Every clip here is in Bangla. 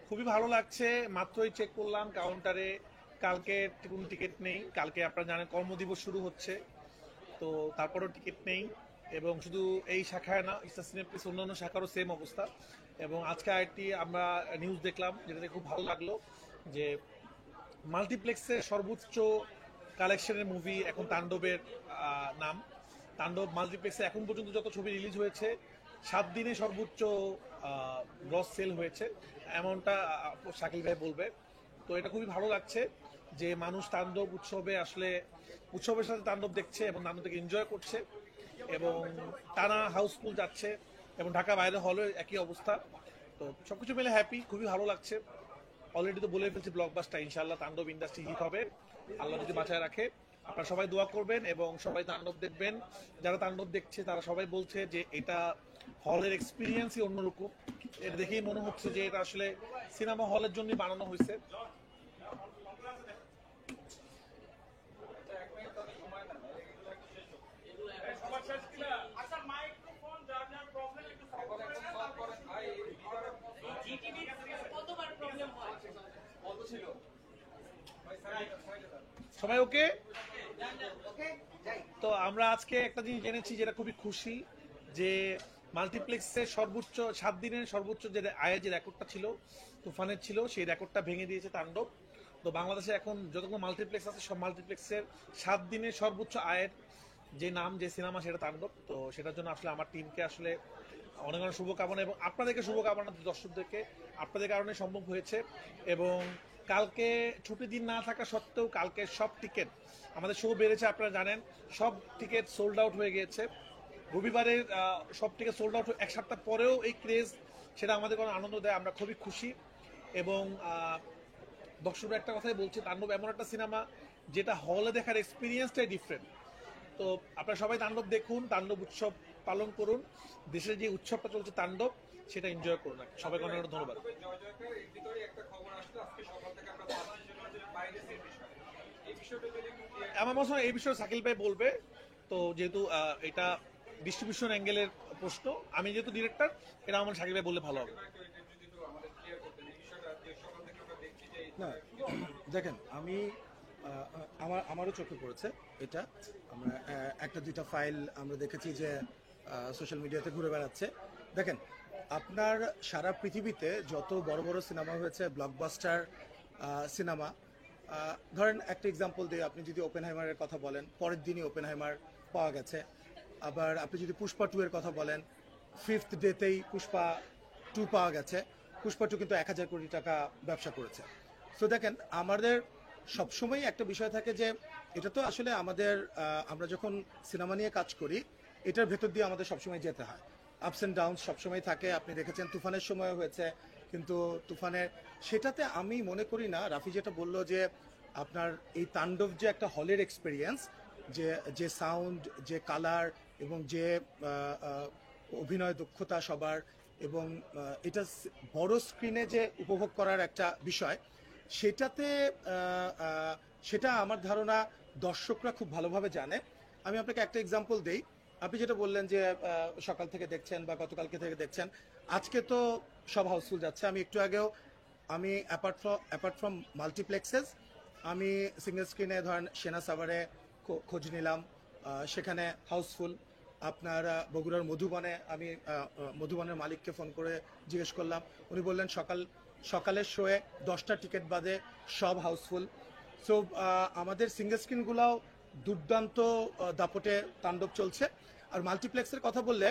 খুবই ভালো লাগছে। মাত্রই চেক করলাম কাউন্টারে, কালকে কোনো টিকিট নেই। কালকে আপনারা জানেন কর্মদিবস শুরু হচ্ছে, তো তারপরেও টিকিট নেই। এবং শুধু এই শাখায় না, ইস্টার সিনেপ্লেক্স অন্যান্য শাখারও সেম অবস্থা। এবং আজকে আরেকটি আমরা নিউজ দেখলাম, যেটাতে খুব ভালো লাগলো, যে মাল্টিপ্লেক্সের সর্বোচ্চ কালেকশনের মুভি এখন তাণ্ডবের নাম। তাণ্ডব মাল্টিপ্লেক্সে এখন পর্যন্ত যত ছবি রিলিজ হয়েছে 7 দিনে সর্বোচ্চ গ্রস সেল হয়েছে, এমনটা শাকিল ভাই বলবে। তো এটা খুবই ভালো লাগছে যে মানুষ তাণ্ডব উৎসবে আসলে উৎসবের সাথে তাণ্ডব দেখছে এবং তাণ্ডবকে এনজয় করছে, এবং টানা হাউসফুল যাচ্ছে, এবং ঢাকা বাইরে হলে একই অবস্থা। তো সবকিছু মিলে হ্যাপি, খুবই ভালো লাগছে। অলরেডি তো বলে ফেলছি ব্লকবাস্টার, ইনশাল্লাহ তাণ্ডব ইন্ডাস্ট্রি হিট হবে, আল্লাহ যদি বাঁচায় রাখে। আপনারা সবাই দোয়া করবেন এবং সবাই তাণ্ডব দেখবেন। যারা তাণ্ডব দেখছে তারা সবাই বলছে যে এটা হলের এক্সপিরিয়েন্সই অন্যরকম। এটা দেখেই মনে হচ্ছে যে এটা আসলে সিনেমা হলের জন্য বানানো হয়েছে। সবাই ওকে? তো আমরা আজকে একটা জিনিস জেনেছি যেটা খুবই খুশি, যে মাল্টিপ্লেক্সের সর্বোচ্চ 7 দিনের সর্বোচ্চ যে আয়ের যে রেকর্ডটা ছিল তুফানের ছিল, সেই রেকর্ডটা ভেঙে দিয়েছে তাণ্ডব। তো বাংলাদেশে এখন যতগুলো মাল্টিপ্লেক্স আছে সব মাল্টিপ্লেক্সের 7 দিনের সর্বোচ্চ আয়ের যে নাম, যে সিনেমা, সেটা তাণ্ডব। তো সেটার জন্য আসলে আমার টিমকে আসলে অনেক অনেক শুভকামনা, এবং আপনাদেরকে শুভকামনা, দর্শকদেরকে আপনাদের কারণে সম্ভব হয়েছে। এবং কালকে ছুটির দিন না থাকা সত্ত্বেও কালকে সব টিকিট, আমাদের শো বেড়েছে আপনারা জানেন, সব টিকিট সোল্ড আউট হয়ে গিয়েছে। রবিবারের সব টিকিট সোল্ড আউট, এক সপ্তাহ পরেও এই ক্রেজ, সেটা আমাদের কোনো আনন্দ দেয়, আমরা খুবই খুশি। এবং দর্শকরা একটা কথাই বলছে, তাণ্ডব এমন একটা সিনেমা যেটা হলে দেখার এক্সপিরিয়েন্সটাই ডিফারেন্ট। তো আপনারা সবাই তাণ্ডব দেখুন, তাণ্ডব উৎসব পালন করুন, দেশের যে উৎসবটা চলছে তাণ্ডব, সেটা এনজয় করুন। সবাইকে অনেক অনেক ধন্যবাদ। আমার মনে হয় এই বিষয়ে শাকিল ভাই বলবে। তো যেহেতু এটা ডিস্ট্রিবিউশন অ্যাঙ্গেলের প্রশ্ন, আমি যেহেতু ডিরেক্টর, এটা আমার শাকিল ভাই বললে ভালো হবে। না, দেখেন, আমি আমারও চোখে পড়েছে এটা। আমরা একটা দুইটা ফাইল আমরা দেখেছি যে সোশ্যাল মিডিয়াতে ঘুরে বেড়াচ্ছে। দেখেন, আপনার সারা পৃথিবীতে যত বড় বড় সিনেমা হয়েছে, ব্লকবাস্টার সিনেমা, ধরেন একটা এক্সাম্পল দিয়ে, আপনি যদি ওপেনহাইমারের কথা বলেন, পরের দিনই ওপেনহাইমার পাওয়া গেছে। আবার আপনি যদি পুষ্পা 2 এর কথা বলেন, 5th ডেতেই পুষ্পা 2 পাওয়া গেছে। পুষ্পা 2 কিন্তু 1000 কোটি টাকা ব্যবসা করেছে। সো দেখেন, আমাদের সবসময় একটা বিষয় থাকে যে এটা তো আসলে আমাদের, আমরা যখন সিনেমা নিয়ে কাজ করি, এটার ভেতর দিয়ে আমাদের সবসময় যেতে হয়। আপস অ্যান্ড ডাউন সবসময় থাকে। আপনি দেখেছেন তুফানের সময় হয়েছে, কিন্তু তুফানের সেটাতে আমি মনে করি না, রাফি যেটা বললো যে আপনার এই তাণ্ডব যে একটা হলের এক্সপিরিয়েন্স, যে যে সাউন্ড, যে কালার, এবং যে অভিনয় দক্ষতা সবার, এবং এটা বড় স্ক্রিনে যে উপভোগ করার একটা বিষয়, সেটাতে সেটা আমার ধারণা দর্শকরা খুব ভালোভাবে জানে। আমি আপনাকে একটা এক্সাম্পল দেই। আপনি যেটা বললেন যে সকাল থেকে দেখছেন বা গতকালকে থেকে দেখছেন, আজকে তো সব হাউসফুল যাচ্ছে। আমি একটু আগেও, আমি অ্যাপার্ট ফ্রম মাল্টিপ্লেক্সেস, আমি সিঙ্গেল স্ক্রিনে ধরেন সেনা সাভারে খোঁজ নিলাম, সেখানে হাউসফুল। আপনার বগুড়ার মধুবনে, আমি মধুবনের মালিককে ফোন করে জিজ্ঞেস করলাম, উনি বললেন সকালের শোয়ে 10টা টিকিট বাদে সব হাউসফুল। সো আমাদের সিঙ্গেল স্ক্রিনগুলোও দুর্দান্ত দাপটে তাণ্ডব চলছে। আর মাল্টিপ্লেক্সের কথা বললে,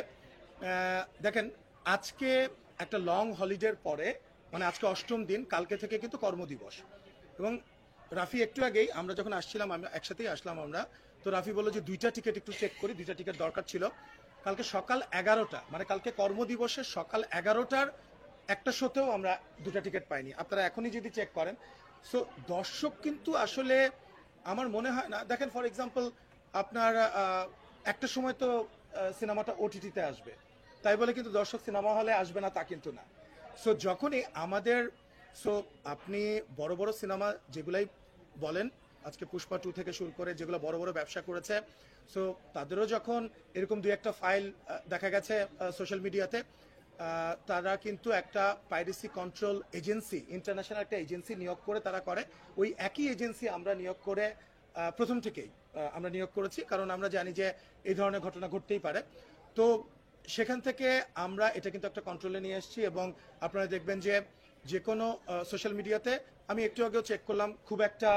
দেখেন, আজকে একটা লং হলিডের পরে, মানে আজকে 8ম দিন, কালকে থেকে কিন্তু কর্মদিবস। এবং রাফি একটু আগেই, আমরা যখন আসছিলাম, আমি একসাথেই আসলাম আমরা, তো রাফি বললো যে 2টা টিকিট একটু চেক করি, 2টা টিকিট দরকার ছিল। কালকে সকাল 11টা, মানে কালকে কর্মদিবসের সকাল 11টার একটা শোতেও আমরা 2টা টিকিট পাইনি। আপনারা এখনই যদি চেক করেন, সো দর্শক কিন্তু আসলে, আমার মনে হয় না, দেখেন ফর এক্সাম্পল, আপনার একটা সময় তো সিনেমাটা ওটিটিতে আসবে, তাই বলে কিন্তু দর্শক সিনেমা হলে আসবে না, তা কিন্তু না। সো যখনই আমাদের, সো আপনি বড় বড় সিনেমা যেগুলাই বলেন, আজকে পুষ্পা 2 থেকে শুরু করে যেগুলো বড় বড় ব্যবসা করেছে, সো তাদেরও যখন এরকম দুই একটা ফাইল দেখা গেছে সোশ্যাল মিডিয়াতে, তারা কিন্তু একটা পাইরেসি কন্ট্রোল এজেন্সি, ইন্টারন্যাশনাল একটা এজেন্সি নিয়োগ করে তারা করে। ওই একই এজেন্সি আমরা নিয়োগ করে প্রথম থেকেই আমরা নিয়োগ করেছি, কারণ আমরা জানি যে এই ধরনের ঘটনা ঘটতেই পারে। তো সেখান থেকে আমরা এটা কিন্তু একটা কন্ট্রোলে নিয়ে এসেছি, এবং আপনারা দেখবেন যে যে কোনো সোশ্যাল মিডিয়াতে, আমি একটু আগেও চেক করলাম, খুব একটা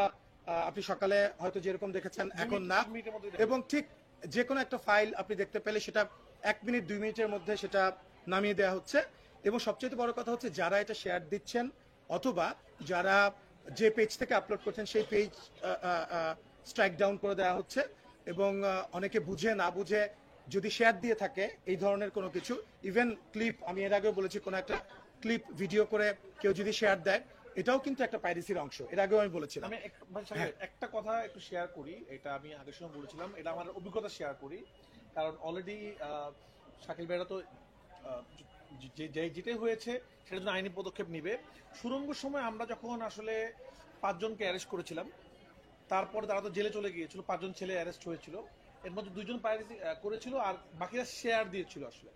আপনি সকালে হয়তো যেরকম দেখেছেন এখন না, মিনিটের মধ্যে এবং ঠিক যে কোনো একটা ফাইল আপনি দেখতে পেলে সেটা 1 মিনিট 2 মিনিটের মধ্যে সেটা নামিয়ে দেওয়া হচ্ছে। এবং সবচেয়ে বড় কথা হচ্ছে যারা এটা শেয়ার দিচ্ছেন অথবা যারা যে পেজ থেকে আপলোড করছেন সেই পেজ স্ট্রাইক ডাউন করে দেওয়া হচ্ছে। এবং অনেকে বুঝে না বুঝে যদি শেয়ার দিয়ে থাকে এই ধরনের কোনো কিছু, ইভেন ক্লিপ, আমি এর আগেও বলেছি, কোনো একটা ক্লিপ ভিডিও করে কেউ যদি শেয়ার দেয়, এটাও কিন্তু একটা পাইরেসির অংশ, এর আগেও আমি বলেছিলাম। আমি একটা কথা একটু শেয়ার করি, এটা আমি আগের সময় বলেছিলাম, এটা আমার অভিজ্ঞতা শেয়ার করি। কারণ অলরেডি শাকিল ভাইরা তো যেটাই হয়েছে সেটার জন্য আইনি পদক্ষেপ নিবে। সুরঙ্গের সময় আমরা যখন আসলে 5 জনকে অ্যারেস্ট করেছিলাম, তারপরে তারা তো জেলে চলে গিয়েছিল, 5 জন ছেলে অ্যারেস্ট হয়েছিল, এর মধ্যে 2 জন পাইরেসি করেছিল আর বাকিরা শেয়ার দিয়েছিল আসলে।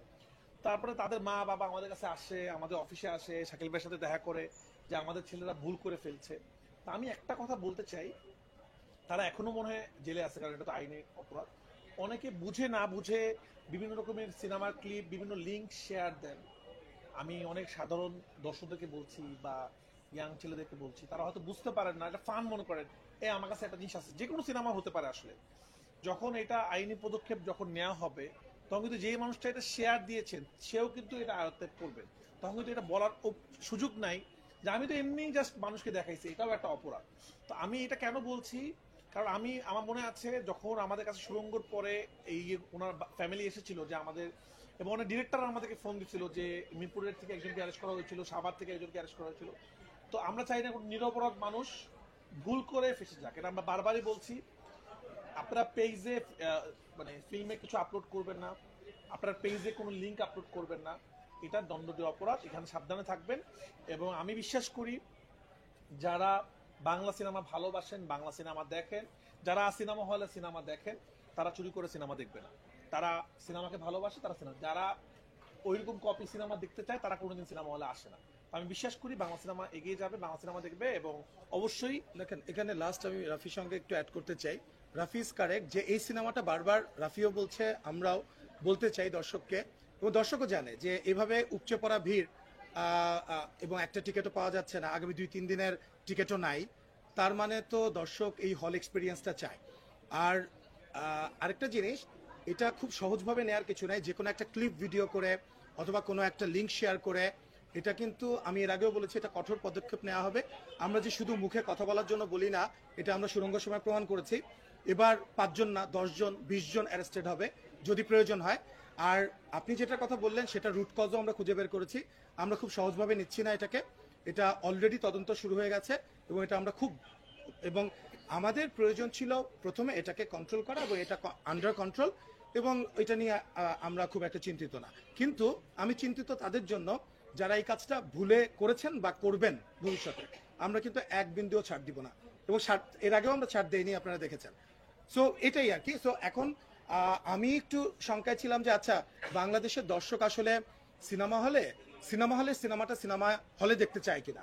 তারপরে তাদের মা বাবা আমাদের কাছে আসে, আমাদের অফিসে আসে, শাকিল ভাইয়ের সাথে দেখা করে যে আমাদের ছেলেরা ভুল করে ফেলছে। তা আমি একটা কথা বলতে চাই, তারা এখনো মনে হয় জেলে আছে, কারণ এটা তো আইনি অপরাধ। অনেকে বুঝে না বুঝে বিভিন্ন রকমের সিনেমার ক্লিপ, বিভিন্ন লিঙ্ক শেয়ার দেন। আমি অনেক সাধারণ দর্শকদেরকে বলছি বা ইয়াং ছেলেদেরকে বলছি, তারা হয়তো বুঝতে পারেন না, এটা ফান মনে করেন, আমার কাছে একটা জিনিস আছে, যে কোনো সিনেমা হতে পারে আসলে। যখন এটা আইনি পদক্ষেপ যখন নেওয়া হবে, তখন কিন্তু যে মানুষটা এটা শেয়ার দিয়েছেন সেও কিন্তু এটা আয়ত্তে করবেন। তখন কিন্তু এটা বলার সুযোগ নাই যে আমি তো এমনি জাস্ট মানুষকে দেখাইছি, এটাও একটা অপরাধ। তো আমি এটা কেন বলছি, কারণ আমার মনে আছে যখন আমাদের কাছে সুরঙ্গর পরে এই ওনার ফ্যামিলি এসেছিল যে আমাদের, এবং অনেক ডিরেক্টর আমাদেরকে ফোন দিচ্ছিল যে মিরপুরের থেকে একজনকে অ্যারেস্ট করা হয়েছিল, সাভার থেকে একজনকে অ্যারেস্ট করা হয়েছিল। তো আমরা চাই না নিরপরাধ মানুষ ভুল করে ফেসে যাক, এটা আমরা বারবারই বলছি। আপনারা পেজে মানে ফিল্মে কিছু আপলোড করবেন না, আপনার পেজে কোনো লিঙ্ক আপলোড করবেন না, এটা দণ্ডনীয় অপরাধ, এখানে সাবধানে থাকবেন। এবং আমি বিশ্বাস করি যারা বাংলা সিনেমা ভালোবাসেন, বাংলা সিনেমা দেখেন, যারা সিনেমা হলে সিনেমা দেখেন, তারা চুরি করে সিনেমা দেখবে না। তারা সিনেমাকে ভালোবাসে, তারা সিনেমা, যারা ওইরকম কপি সিনেমা দেখতে চায় তারা কোনোদিন সিনেমা হলে আসে না। আমি বিশ্বাস করি বাংলা সিনেমা এগিয়ে যাবে, বাংলা সিনেমা দেখবে। এবং অবশ্যই দেখেন, এখানে লাস্ট আমি রাফির সঙ্গে একটু অ্যাড করতে চাই। রাফি ইজ কারেক্ট যে এই সিনেমাটা বারবার রাফিও বলছে, আমরাও বলতে চাই দর্শককে, এবং দর্শকও জানে যে এভাবে উপচে পড়া ভিড় এবং একটা টিকিটও পাওয়া যাচ্ছে না, আগামী 2-3 দিনের টিকিটও নাই, তার মানে তো দর্শক এই হল এক্সপিরিয়েন্সটা চায়। আর আরেকটা জিনিস, এটা খুব সহজভাবে নেওয়ার কিছু নাই, যে কোনো একটা ক্লিপ ভিডিও করে অথবা কোনো একটা লিঙ্ক শেয়ার করে, এটা কিন্তু আমি এর আগেও বলেছি, এটা কঠোর পদক্ষেপ নেওয়া হবে। আমরা যে শুধু মুখে কথা বলার জন্য বলি না, এটা আমরা সুরঙ্গ সময় প্রমাণ করেছি। এবার 5 জন না 10 জন 20 জন অ্যারেস্টেড হবে যদি প্রয়োজন হয়। আর আপনি যেটার কথা বললেন সেটা রুট কজও আমরা খুঁজে বের করেছি, আমরা খুব সহজভাবে নিচ্ছি না এটাকে, এটা অলরেডি তদন্ত শুরু হয়ে গেছে, এবং এটা আমরা খুব, এবং আমাদের প্রয়োজন ছিল প্রথমে এটাকে কন্ট্রোল করা এবং এটা আন্ডার কন্ট্রোল, এবং এটা নিয়ে আমরা খুব একটা চিন্তিত না। কিন্তু আমি চিন্তিত তাদের জন্য যারা এই কাজটা ভুলে করেছেন বা করবেন ভবিষ্যতে, আমরা কিন্তু এক বিন্দুও ছাড় দিব না, এবং এর আগেও আমরা ছাড় দেইনি, আপনারা দেখেছেন। সো এটাই আর কি। সো এখন আমি একটু শঙ্কায় ছিলাম যে আচ্ছা, বাংলাদেশের দর্শক আসলে সিনেমা হলে সিনেমাটা সিনেমা হলে দেখতে চায় কিনা,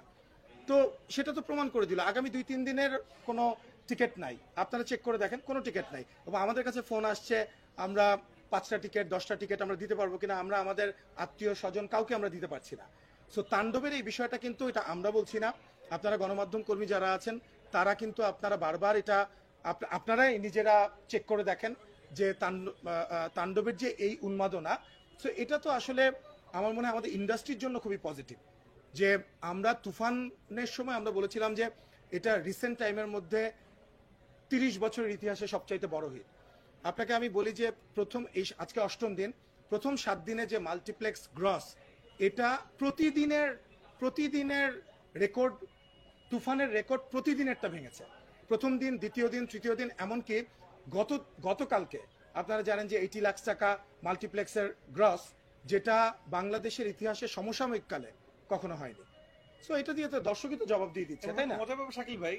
তো সেটা তো প্রমাণ করে দিল। আগামী 2-3 দিনের কোনো টিকিট নাই, আপনারা চেক করে দেখেন, কোনো টিকিট নাই। এবং আমাদের কাছে ফোন আসছে আমরা 5টা টিকিট 10টা টিকিট আমরা দিতে পারবো কিনা, আমরা আমাদের আত্মীয় স্বজন কাউকে আমরা দিতে পারছি না। সো তাণ্ডবের এই বিষয়টা কিন্তু, এটা আমরা বলছি না, আপনারা গণমাধ্যম কর্মী যারা আছেন তারা কিন্তু আপনারা বারবার এটা আপনারাই নিজেরা চেক করে দেখেন যে তাণ্ডবের যে এই উন্মাদনা, সো এটা তো আসলে আমার মনে হয় আমাদের ইন্ডাস্ট্রির জন্য খুবই পজিটিভ। যে আমরা তুফানের সময় আমরা বলেছিলাম যে এটা রিসেন্ট টাইমের মধ্যে 30 বছরের ইতিহাসে সবচাইতে বড় হিট। আপনাকে আমি বলি যে প্রথম এই আজকে 8ম দিন, প্রথম 7 দিনে যে মাল্টিপ্লেক্স গ্রস, এটা প্রতিদিনের রেকর্ড, তুফানের রেকর্ড প্রতিদিনেরটা ভেঙেছে। প্রথম দিন, দ্বিতীয় দিন, তৃতীয় দিন, এমনকি গতকালকে আপনারা জানেন যে 80 লাখ টাকা মাল্টিপ্লেক্সের গ্রস, যেটা বাংলাদেশের ইতিহাসে সমসাময়িক কালে কখনো হয়নি। সো এটা দিয়ে তো দর্শকই তো জবাব দিয়ে দিচ্ছে, তাই না? মজার ব্যাপার শাকিল ভাই,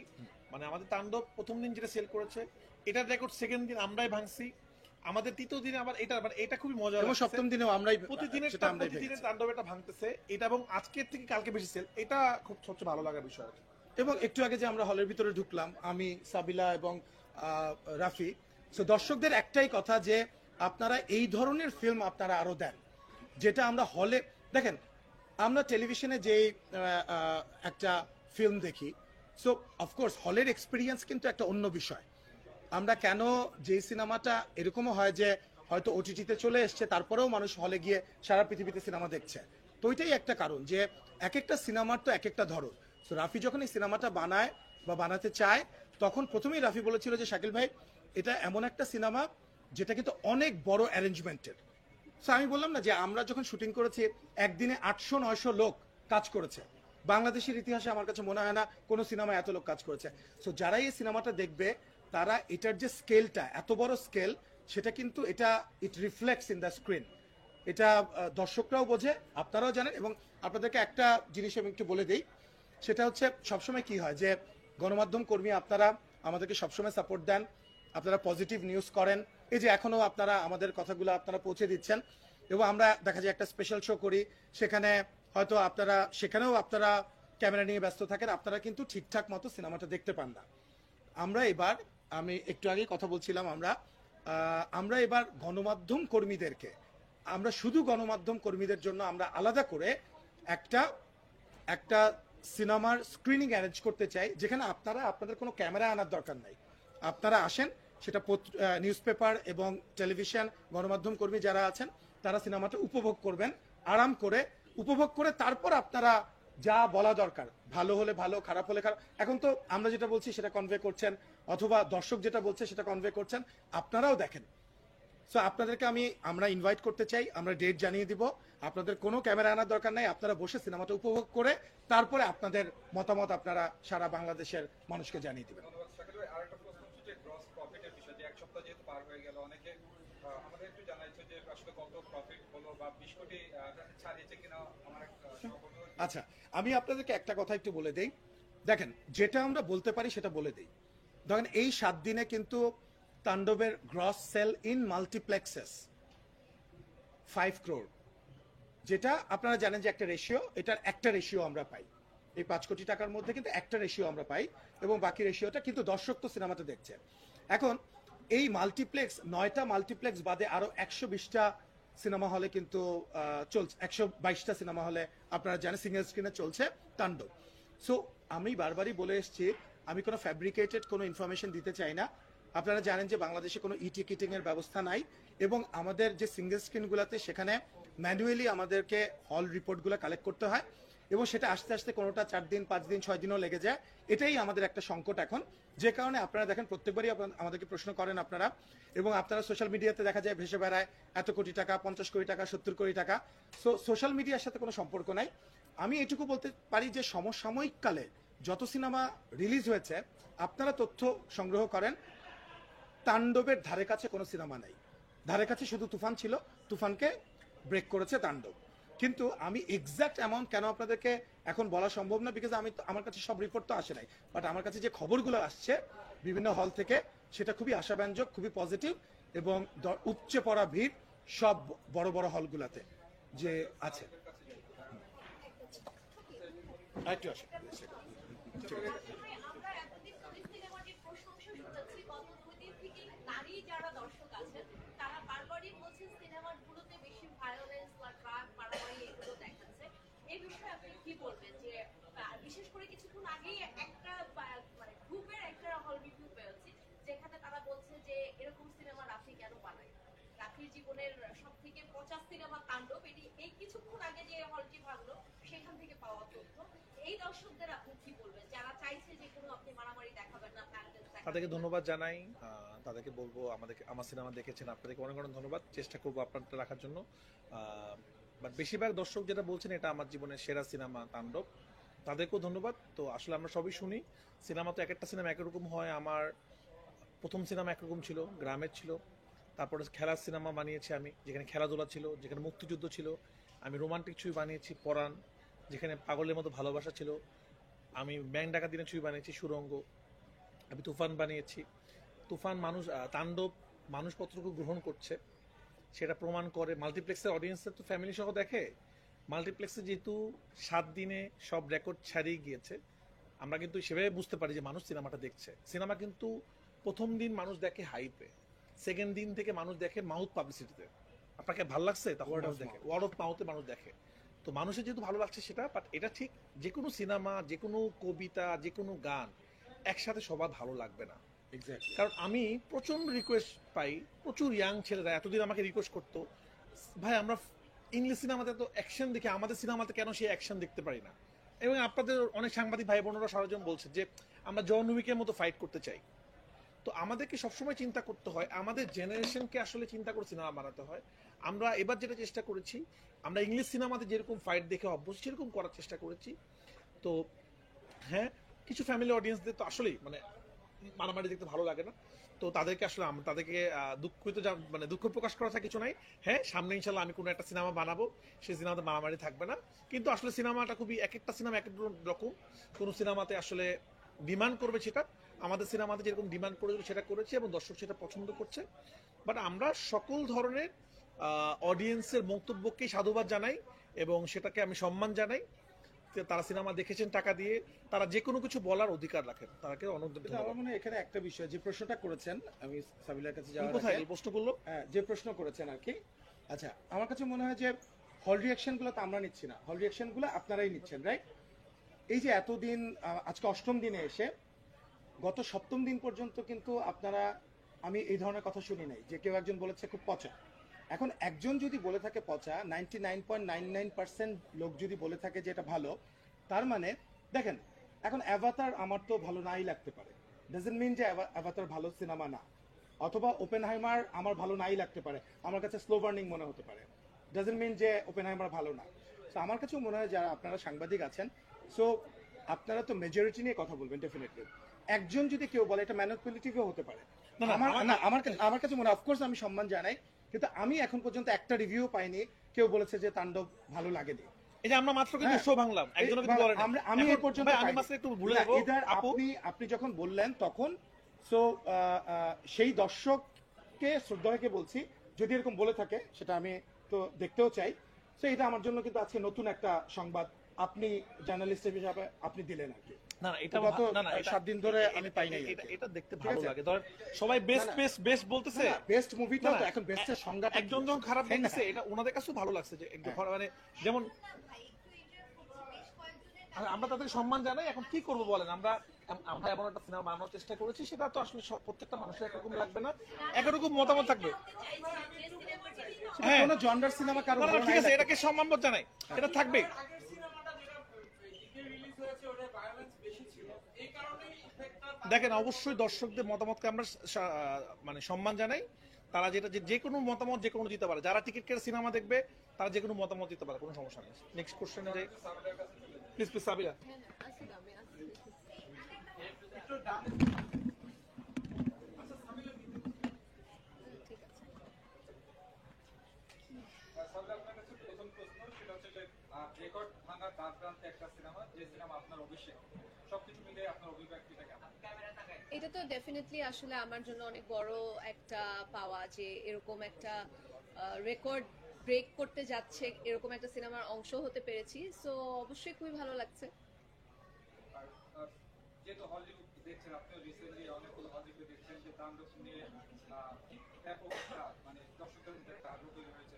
মানে আমাদের তাণ্ডব প্রথম দিন যেটা সেল করেছে এটার রেকর্ড সেকেন্ড দিন আমরাই ভাঙছি, আমাদের তৃতীয় দিনে আবার এটা, মানে এটা খুবই মজা এবং লাগছে। সপ্তম দিনেও আমরাই প্রতিদিনের সেটা আমরাই প্রতিদিনের ভেঙেছি। তাণ্ডব এটা ভাঙতেছে, এটা এবং আজকের থেকে কালকে বেশি সেল, এটা খুব সবচেয়ে ভালো লাগার বিষয়। এবং একটু আগে যে আমরা হলের ভিতরে ঢুকলাম, আমি, সাবিলা এবং রাফি, সো দর্শকদের একটাই কথা যে আপনারা এই ধরনের ফিল্ম আপনারা আরো দেন, যেটা আমরা হলে দেখেন। আমরা টেলিভিশনে যে একটা ফিল্ম দেখি, সো অফকোর্স হলের এক্সপিরিয়েন্স কিন্তু একটা অন্য বিষয়। আমরা কেন যে সিনেমাটা এরকমও হয় যে হয়তো ওটিটিতে চলে এসছে, তারপরেও মানুষ হলে গিয়ে সারা পৃথিবীতে সিনেমা দেখছে, তো ওইটাই একটা কারণ যে এক একটা সিনেমার তো এক একটা ধরন। তো রাফি যখন এই সিনেমাটা বানায় বা বানাতে চায়, তখন প্রথমেই রাফি বলেছিল যে শাকিল ভাই, এটা এমন একটা সিনেমা যেটা কিন্তু অনেক বড় অ্যারেঞ্জমেন্টের। সো আমি বললাম না যে আমরা যখন শুটিং করেছি একদিনে 800-900 লোক কাজ করেছে। বাংলাদেশের ইতিহাসে আমার কাছে মনে হয় না কোনো সিনেমা এত লোক কাজ করেছে। সো যারাই এই সিনেমাটা দেখবে, তারা এটার যে স্কেলটা, এত বড় স্কেল, সেটা কিন্তু এটা ইট রিফ্লেক্টস ইন দ্য স্ক্রিন। এটা দর্শকরাও বোঝে, আপনারাও জানেন। এবং আপনাদেরকে একটা জিনিস আমি একটু বলে দিই, সেটা হচ্ছে সবসময় কি হয় যে গণমাধ্যম কর্মী আপনারা আমাদেরকে সবসময় সাপোর্ট দেন, আপনারা পজিটিভ নিউজ করেন, এই যে এখনো আপনারা আমাদের কথাগুলো আপনারা পৌঁছে দিচ্ছেন। এবং আমরা দেখা যায় একটা স্পেশাল শো করি, সেখানে হয়তো আপনারা সেখানেও আপনারা ক্যামেরা নিয়ে ব্যস্ত থাকেন, আপনারা কিন্তু ঠিকঠাক মতো সিনেমাটা দেখতে পান না। আমরা এবার, আমি একটু আগে কথা বলছিলাম, আমরা এবার গণমাধ্যম কর্মীদেরকে, আমরা শুধু গণমাধ্যম কর্মীদের জন্য আমরা আলাদা করে একটা একটা সিনেমার স্ক্রিনিং অ্যারেঞ্জ করতে চাই, যেখানে আপনাদের কোনো ক্যামেরা আনার দরকার নাই। আপনারা আসেন, সেটা নিউজ পেপার এবং টেলিভিশন গণমাধ্যম কর্মী যারা আছেন, তারা সিনেমাটা উপভোগ করবেন, আরাম করে উপভোগ করে তারপর আপনারা যা বলা দরকার, ভালো হলে ভালো, খারাপ হলে খারাপ, এখন তো আমরা যেটা বলছি সেটা কনভে করছেন, অথবা দর্শক যেটা বলছে সেটা কনভে করছেন, আপনারাও দেখেন। সো আপনাদেরকে আমরা ইনভাইট করতে চাই, আমরা ডেট জানিয়ে দিব, আপনাদের কোনো ক্যামেরা আনার দরকার নাই, আপনারা বসে সিনেমাটা উপভোগ করে তারপরে আপনাদের মতামত আপনারা সারা বাংলাদেশের মানুষকে জানিয়ে দিবেন। ধন্যবাদ শাকিল ভাই। আরেকটা প্রশ্ন হচ্ছে যে গ্রস প্রফিটের বিষয়, যে এক সপ্তাহ যেহেতু পার হয়ে গেল, অনেকে আমাদের একটু জানাইছে যে আসলে কত প্রফিট হলো বা 20 কোটি ছাড়িয়েছে কিনা। আমার এক সহকর্মী। আচ্ছা, আমি আপনাদেরকে একটা কথা একটু বলে দেই। দেখেন, যেটা আমরা বলতে পারি সেটা বলে দেই। দেখেন, এই 7 দিনে কিন্তু তাণ্ডবের গ্রস সেল ইন মাল্টিপ্লেক্সেস 5 crore, যেটা আপনারা জানেন যে একটা রেশিও, এটার একটা রেশিও আমরা পাই। এই 5 কোটি টাকার মধ্যে কিন্তু একটা রেশিও আমরা পাই, এবং বাকি রেশিওটা কিন্তু দর্শক তো সিনেমাতে দেখছে। এখন এই মাল্টিপ্লেক্স, 9টা মাল্টিপ্লেক্স বাদে আরো 120টা সিনেমা হলে কিন্তু চলছে, 122টা সিনেমা হলে আপনারা জানেন সিঙ্গেল স্ক্রিনে চলছে তাণ্ডব। সো আমি বারবারই বলে এসেছি, আমি কোনো ফ্যাব্রিকেটেড কোনো ইনফরমেশন দিতে চাই না। আপনারা জানেন যে বাংলাদেশে কোনো ই টিকিটিং এর ব্যবস্থা নাই, এবং আমাদের যে সিঙ্গেল স্ক্রিনগুলোতে সেখানে ম্যানুয়ালি আমাদেরকে হল রিপোর্টগুলো কালেক্ট করতে হয়, এবং সেটা আস্তে আস্তে কোনোটা 4 দিন, 5 দিন, 6 দিনও লেগে যায়। এটাই আমাদের একটা সংকট এখন, যে কারণে আপনারা দেখেন প্রত্যেকবারই আমাদেরকে প্রশ্ন করেন আপনারা, এবং আপনারা সোশ্যাল মিডিয়াতে দেখা যায় ভেসে বেড়ায় এত কোটি টাকা, 50 কোটি টাকা, 70 কোটি টাকা। সো সোশ্যাল মিডিয়ার সাথে কোনো সম্পর্ক নাই। আমি এটুকু বলতে পারি যে সমসাময়িক কালে যত সিনেমা রিলিজ হয়েছে, আপনারা তথ্য সংগ্রহ করেন, তাণ্ডবের ধারে কাছে কোনো সিনেমা নাই। ধারে কাছে শুধু তুফান ছিল, তুফানকে ব্রেক করেছে তাণ্ডব। কিন্তু আমি এক্সাক্ট অ্যামাউন্ট কেন আপনাদেরকে এখন বলা সম্ভব না, বিকজ আমার কাছে সব রিপোর্ট তো আসে নাই, বাট আমার কাছে যে খবরগুলো আসছে বিভিন্ন হল থেকে, সেটা খুবই আশাব্যঞ্জক, খুবই পজিটিভ, এবং উপচে পড়া ভিড় সব বড় বড় হলগুলোতে যে আছে। আরেকটু আসে। আমরা এতদিন পুলিশ সিনেমাটির প্রশংসা শুনেছি, গত 2 দিন থেকে নারী যারা দর্শক আছেন তারা বারবারই বলছেন সিনেমাগুলোতে বেশি ভায়োলেন্স বা ড্রাগ মারামারি এগুলো দেখাচ্ছে। এই বিষয়ে আপনি কি বলবেন? যে বিশেষ করে কিছুক্ষণ আগেই একটা মানে গ্রুপের একটা হল রিভিউ পেয়েছি, যেখানে তারা বলছে যে এরকম সিনেমা রাফি কেন বানায়, রাফির জীবনের সব থেকে 50 সিনেমা তাণ্ডব, এটি এই কিছুক্ষণ আগে যে হলটি ভাঙলো সেখান থেকে পাওয়া তথ্য। এই দর্শকদের আপনি কি বলবেন যারা চাইছে যে কোনো আপনি মারামারি দেখাবেন না, তাদেরকে ধন্যবাদ জানাই। তাদেরকে বলবো আমার সিনেমা দেখেছেন, আপনাদেরকে অনেক অনেক ধন্যবাদ, চেষ্টা করবো আপনারটা রাখার জন্য। বাট বেশিরভাগ দর্শক যেটা বলছেন এটা আমার জীবনের সেরা সিনেমা তাণ্ডব, তাদেরকেও ধন্যবাদ। তো আসলে আমরা সবই শুনি, সিনেমা তো এক একটা সিনেমা একরকম হয়। আমার প্রথম সিনেমা একরকম ছিল, গ্রামের ছিল। তারপরে খেলার সিনেমা বানিয়েছি আমি, যেখানে খেলাধুলা ছিল, যেখানে মুক্তিযুদ্ধ ছিল। আমি রোমান্টিক ছবি বানিয়েছি, পরাণ। যেখানে পাগলের মতো ভালোবাসা ছিল। আমি ব্যাং ডাকাত দিনের ছবি বানিয়েছি সুরঙ্গ, আমি তুফান বানিয়েছি। তুফান মানুষ তাণ্ডব মানুষ কতটুকু গ্রহণ করছে সেটা প্রমাণ করে। মাল্টিপ্লেক্সের অডিয়েন্সের তো ফ্যামিলি সহ দেখে। মাল্টিপ্লেক্সে যেহেতু 7 দিনে সব রেকর্ড ছাড়িয়ে গিয়েছে, আমরা কিন্তু সেভাবে বুঝতে পারি যে মানুষ সিনেমাটা দেখছে। সিনেমা কিন্তু প্রথম দিন মানুষ দেখে হাইপে, সেকেন্ড দিন থেকে মানুষ দেখে মাউথ পাবলিসিটিতে। আপনাকে ভালো লাগছে তখন Word of মানুষ দেখে, ওয়ার্ড অফ মাউথে মানুষ দেখে। তো মানুষের যেহেতু ভালো লাগছে সেটা, বাট এটা ঠিক যে কোনো সিনেমা, যে কোনো কবিতা, যে কোনো গান একসাথে সবার ভালো লাগবে না। এক্স্যাক্টলি। কারণ আমি প্রচন্ড রিকোয়েস্ট পাই, প্রচুর ইয়াং ছেলেরা এতদিন আমাকে রিকোয়েস্ট করতো, ভাই আমরা ইংলিশ সিনেমাতে তো অ্যাকশন দেখি, আমাদের সিনেমাতে কেন সেই অ্যাকশন দেখতে পারি না? এবং আপনাদের অনেক সাংবাদিক ভাই বোনেরা সরঞ্জাম বলছে যে আমরা জন উইকের মতো ফাইট করতে চাই। তো আমাদেরকে সবসময় চিন্তা করতে হয়, আমাদের জেনারেশনকে আসলে চিন্তা করে সিনেমা বানাতে হয়। আমরা এবার যেটা চেষ্টা করেছি, আমরা ইংলিশ সিনেমাতে যেরকম ফাইট দেখে অভ্যস্ত সেরকম করার চেষ্টা করেছি। তো হ্যাঁ, কিছু ফ্যামিলি অডিয়েন্সদের তো আসলেই মানে মারামারি দেখতে ভালো লাগে না। তো তাদেরকে আসলে তাদেরকে মানে দুঃখ প্রকাশ করা ছাড়া কিছু নাই। হ্যাঁ, সামনে ইনশাল্লাহ আমি কোনো একটা সিনেমা বানাবো, সেই সিনেমাতে মারামারি থাকবে না। কিন্তু আসলে সিনেমাটা খুবই, এক একটা সিনেমা এক এক রকম। কোনো সিনেমাতে আসলে ডিমান্ড করবে সেটা, আমাদের সিনেমাতে যেরকম ডিমান্ড করেছিল সেটা করেছে এবং দর্শক সেটা পছন্দ করছে। বাট আমরা সকল ধরনের অডিয়েন্সের বক্তব্যকেই সাধুবাদ জানাই এবং সেটাকে আমি সম্মান জানাই। যে তারা সিনেমা দেখেছেন টাকা দিয়ে, তারা যে কোনো কিছু বলার অধিকার রাখেন, তাকে অনেক কিন্তু আমার মনে হয় এখানে একটা বিষয়, যে প্রশ্নটা করেছেন, আমি সাবিলার কাছে যাওয়ার কোথায় আগে এই প্রশ্ন করলো। হ্যাঁ, যে প্রশ্ন করেছেন আর কি। আচ্ছা, আমার কাছে মনে হয় যে হল রিয়াকশন গুলো তো আমরা নিচ্ছি না, হল রিয়াকশন গুলো আপনারাই নিচ্ছেন, রাইট? এই যে এতদিন, আজকে 8ম দিনে এসে গত 7ম দিন পর্যন্ত কিন্তু আপনারা, আমি এই ধরনের কথা শুনি নাই যে কেউ একজন বলেছে খুব পচা। এখন একজন যদি বলে থাকে পচা, 99.99% লোক যদি বলে থাকে যে এটা ভালো, তার মানে দেখেন, এখন অ্যাভাতার আমার তো ভালো নাই লাগতে পারে, ডাজন্ট মিন যে অ্যাভাতার ভালো সিনেমা না। অথবা ওপেনহাইমার আমার ভালো নাই লাগতে পারে, আমার কাছে স্লো বার্নিং মনে হতে পারে, ডাজন্ট মিন যে ওপেনহাইমার ভালো না। সো আমার কাছেও মনে হয় যারা আপনারা সাংবাদিক আছেন, সো আপনারা তো মেজরিটি নিয়ে কথা বলবেন ডেফিনেটলি। একজন যদি কেউ বলে, এটা ম্যানিপুলেটিভও হতে পারে। না, না, আমার কাছে মনে হয়, অফকোর্স আমি সম্মান জানাই, কিন্তু আমি এখন পর্যন্ত একটা রিভিউ পাইনি কেউ বলেছে যে তাণ্ডব ভালো লাগেনি। এই যে আমরা মাত্র কিন্তু হ্যাঁ, শো ভাঙলাম, একজনও কিন্তু বলেনি। আমি এই এখন পর্যন্ত ভাই, আমি পাইনি। মাত্র একটু ভুলে না, যাবো either আপু। আপনি যখন বললেন তখন, সো সেই দর্শককে শ্রদ্ধা রেখে বলছি, যদি এরকম বলে থাকে সেটা আমি তো দেখতেও চাই। সো এটা আমার জন্য কিন্তু আজকে নতুন একটা সংবাদ আপনি জার্নালিস্ট হিসেবে আপনি দিলেন আর কি। না, না, এটা গত না, না, এটা 7 দিন ধরে আমি পাই নাই। এটা দেখতে ঠিক ভালো আছে? লাগে। ধরেন সবাই বেস্ট না, না। বেস্ট বেস্ট বলতেছে, বেস্ট মুভিটা না, তো না, এখন বেস্টের সংজ্ঞা একজন যখন খারাপ বলতেছে এটা ওনাদের কাছেও ভালো লাগছে যে একটু মানে যেমন ভাই একটু ইন্টারভিউ করছি, বেশ কয়েকজনের আমরা তাদের সম্মান জানাই। এখন কি করবো বলেন, আমরা এমন একটা সিনেমা বানানোর চেষ্টা করেছি, সেটা তো আসলে প্রত্যেকটা মানুষের একরকম লাগবে না, একরকম মতামত থাকবে। হ্যাঁ, কোনো জনরার সিনেমা কারো না, না, ভালো ঠিক নাই আছে, লাগতে এটাকে সম্মানবোধ জানাই, এটা থাকবে। দেখেন, অবশ্যই দর্শকদের মতামতকে আমরা মানে সম্মান জানাই। তারা যেটা যে কোনো মতামত যে কোনো দিতে পারে, যারা টিকিট কেটে সিনেমা দেখবে তারা যে কোনো মতামত দিতে পারে, কোনো সমস্যা নেই। নেক্সট কোশ্চেনে যাই, প্লিজ প্লিজ সাবিরা। সাবিলা, আপনার কাছে প্রথম প্রশ্ন, সেটা হচ্ছে যে রেকর্ড ভাঙা দাঁত টানতে একটা সিনেমা, যে সিনেমা আপনার অভিষেক, সবকিছু মিলে আপনার অভিব্যক্তিটা কেমন? এটা তো ডেফিনেটলি আসলে আমার জন্য অনেক বড় একটা পাওয়া, যে এরকম একটা রেকর্ড ব্রেক করতে যাচ্ছে, এরকম একটা সিনেমার অংশ হতে পেরেছি। সো অবশ্যই খুবই ভালো লাগছে। আর যেহেতু হলিউড দেখছেন, আপনিও রিসেন্টলি অনেকগুলো হলিউডে দেখছেন যে তাণ্ডব নিয়ে ব্যাপক একটা মানে দর্শকদের মধ্যে একটা আগ্রহ তৈরি হয়েছে।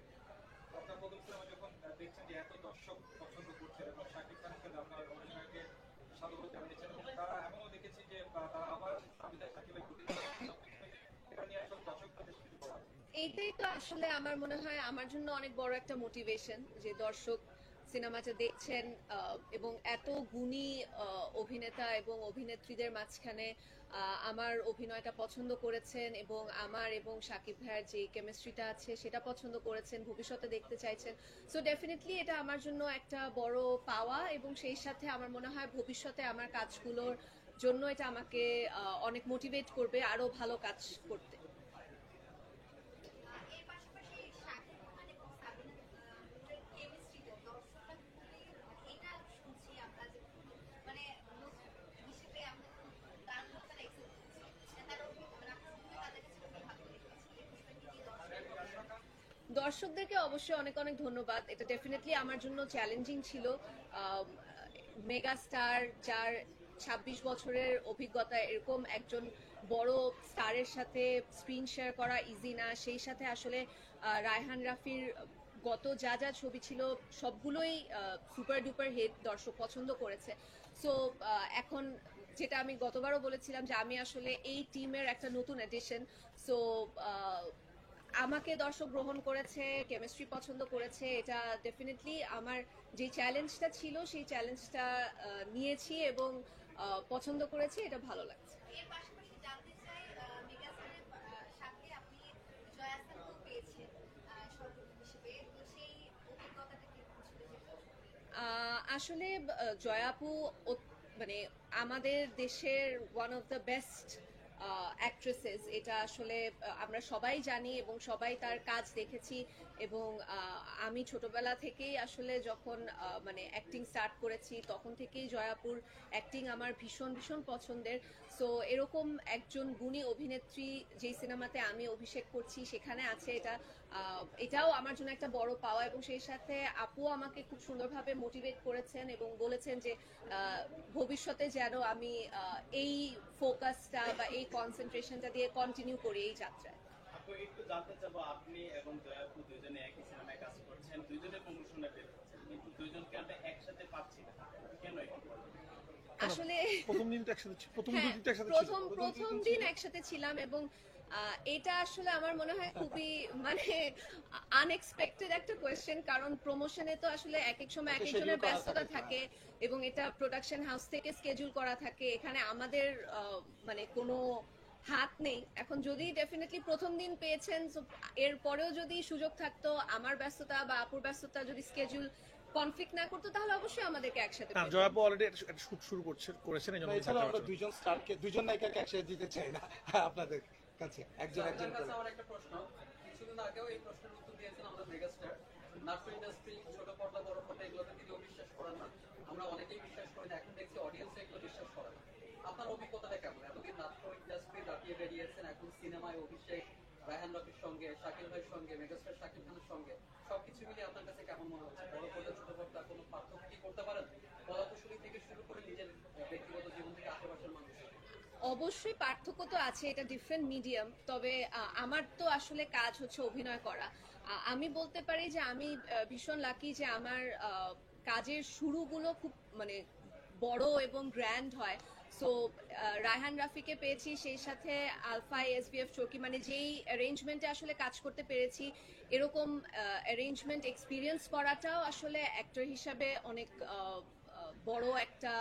আপনার প্রথম সিনেমা যখন দেখছেন যে এত দর্শক পছন্দ করছে এবং শাকিব খানকে আপনার অভিনয়কে সাধুবাদ জানিয়েছেন, এবং তারা এমনও দেখেছি যে তারা আবার সাবিতা শাকিবের প্রতি এটা নিয়ে আসলে দর্শকদের বেশ কিছু বলা। এইটাই তো আসলে আমার মনে হয় আমার জন্য অনেক বড় একটা মোটিভেশন, যে দর্শক সিনেমাটা দেখছেন এবং এত গুণী অভিনেতা এবং অভিনেত্রীদের মাঝখানে আমার অভিনয়টা পছন্দ করেছেন এবং আমার এবং শাকিব ভাইয়ের যে কেমিস্ট্রিটা আছে সেটা পছন্দ করেছেন, ভবিষ্যতে দেখতে চাইছেন। সো ডেফিনেটলি এটা আমার জন্য একটা বড় পাওয়া, এবং সেই সাথে আমার মনে হয় ভবিষ্যতে আমার কাজগুলোর জন্য এটা আমাকে অনেক মোটিভেট করবে আরো ভালো কাজ করতে। এর পাশাপাশি শাকিব খান এবং সাবিনার কেমিস্ট্রিটা দর্শকরা খুবই, এটা দর্শকদেরকে অবশ্যই অনেক অনেক ধন্যবাদ। এটা ডেফিনেটলি আমার জন্য চ্যালেঞ্জিং ছিল। মেগা স্টার যার 26 বছরের অভিজ্ঞতা, এরকম একজন বড় স্টারের সাথে স্ক্রিন শেয়ার করা ইজি না। সেই সাথে আসলে রায়হান রাফির গত যা যা ছবি ছিল সবগুলোই সুপার ডুপার হিট, দর্শক পছন্দ করেছে। সো এখন যেটা আমি গতবারও বলেছিলাম যে আমি আসলে এই টিমের একটা নতুন এডিশন। সো আমাকে দর্শক গ্রহণ করেছে, কেমিস্ট্রি পছন্দ করেছে, এটা ডেফিনেটলি আমার যে চ্যালেঞ্জটা ছিল সেই চ্যালেঞ্জটা নিয়েছি এবং পছন্দ করেছি, এটা ভালো লাগছে। এর পাশাপাশি জানতে চাই মেগাস্টারের সাথে আপনি জয়া আহসানকেও পেয়েছেন সহযোগী হিসেবে, তো সেই অভিজ্ঞতাটা কিরকম ছিল সেটা? আসলে জয়াপু মানে আমাদের দেশের one of the best actresses, এটা আসলে আমরা সবাই জানি এবং সবাই তার কাজ দেখেছি। এবং আমি ছোটবেলা থেকেই আসলে যখন মানে অ্যাক্টিং স্টার্ট করেছি তখন থেকেই জয়াপুর অ্যাক্টিং আমার ভীষণ ভীষণ পছন্দের। সো এরকম একজন গুণী অভিনেত্রী যেই সিনেমাতে আমি অভিষেক করছি সেখানে আছে, এটাও আমার জন্য একটা বড় পাওয়া। এবং সেই সাথে আপু আমাকে খুব সুন্দরভাবে মোটিভেট করেছেন এবং বলেছেন যে ভবিষ্যতে যেন আমি এই ফোকাসটা বা এই কনসেন্ট্রেশনটা দিয়ে কন্টিনিউ করি এই যাত্রায়। আপু একটু জানতে চাবো, আপনি এবং জয়াপু দুজনে একই সিনেমায় কাজ করছেন, দুজনে প্রমোশনে বের হচ্ছেন, কিন্তু দুজনকে আমরা একসাথে পাচ্ছি না, কেন এটা? আসলে প্রথম দিন তো একসাথে প্রথম হ্যাঁ, দুদিন তো একসাথে ছিল। প্রথম দিন একসাথে ছিলাম এবং এটা আসলে আমার মনে হয় খুবই মানে আনএক্সপেক্টেড একটা কোয়েশ্চেন, কারণ প্রমোশনে তো আসলে এক এক সময় এক একজনের ব্যস্ততা থাকে এবং এটা প্রোডাকশন হাউস থেকে স্কেডিউল করা থাকে, এখানে আমাদের মানে কোনো হাত নেই। এখন যদি ডেফিনেটলি প্রথম দিন পেয়েছেন, এর পরেও যদি সুযোগ থাকতো, আমার ব্যস্ততা বা আপুর ব্যস্ততা যদি স্কেডিউল কনফ্লিক্ট না করতো, তাহলে অবশ্যই আমাদেরকে একসাথে না, পেতো। জয়াপু অলরেডি একটা শুট শুরু করেছেন, এই জন্য এছাড়াও আমরা দুইজন স্টারকে, দুইজন নায়িকাকে একসাথে দিতে চাই না আপনাদের কাছে, একজন একজন আপনার কাছে করে। আমার একটা প্রশ্ন, কিছুদিন আগেও এই প্রশ্নের উত্তর দিয়েছেন আমরা মেগাস্টার, নাট্য ইন্ডাস্ট্রি, ছোট পর্দা বড় পর্দা এগুলোতে তিনিও বিশ্বাস করেন না, আমরা অনেকেই বিশ্বাস করি না, এখন দেখছি অডিয়েন্স এগুলো বিশ্বাস করে না। আপনার অভিজ্ঞতাটা কেমন? এতদিন নাট্য ইন্ডাস্ট্রি দাপিয়ে বেরিয়েছেন, এখন সিনেমায় অভিষেক, রায়হান রাফির সঙ্গে, শাকিল ভাইয়ের সঙ্গে, মেগাস্টার শাকিব খানের সঙ্গে, সবকিছু মিলিয়ে আপনার কাছে কেমন মনে হচ্ছে? বড় পর্দা ছোট পর্দা কোনো পার্থক্য কি করতে পারেন? কলাকুশলী থেকে শুরু করে নিজের ব্যক্তিগত জীবন থেকে আশেপাশের মানুষ। অবশ্যই পার্থক্য তো আছে, এটা ডিফারেন্ট মিডিয়াম। তবে আমার তো আসলে কাজ হচ্ছে অভিনয় করা। আমি বলতে পারি যে আমি ভীষণ লাকি যে আমার কাজের শুরুগুলো খুব মানে বড় এবং গ্র্যান্ড হয়। সো রায়হান রাফিকে পেয়েছি, সেই সাথে আলফা এসবিএফ চৌকি, মানে যেই অ্যারেঞ্জমেন্টে আসলে কাজ করতে পেরেছি, এরকম অ্যারেঞ্জমেন্ট এক্সপিরিয়েন্স করাটাও আসলে অ্যাক্টর হিসাবে অনেক বড় একটা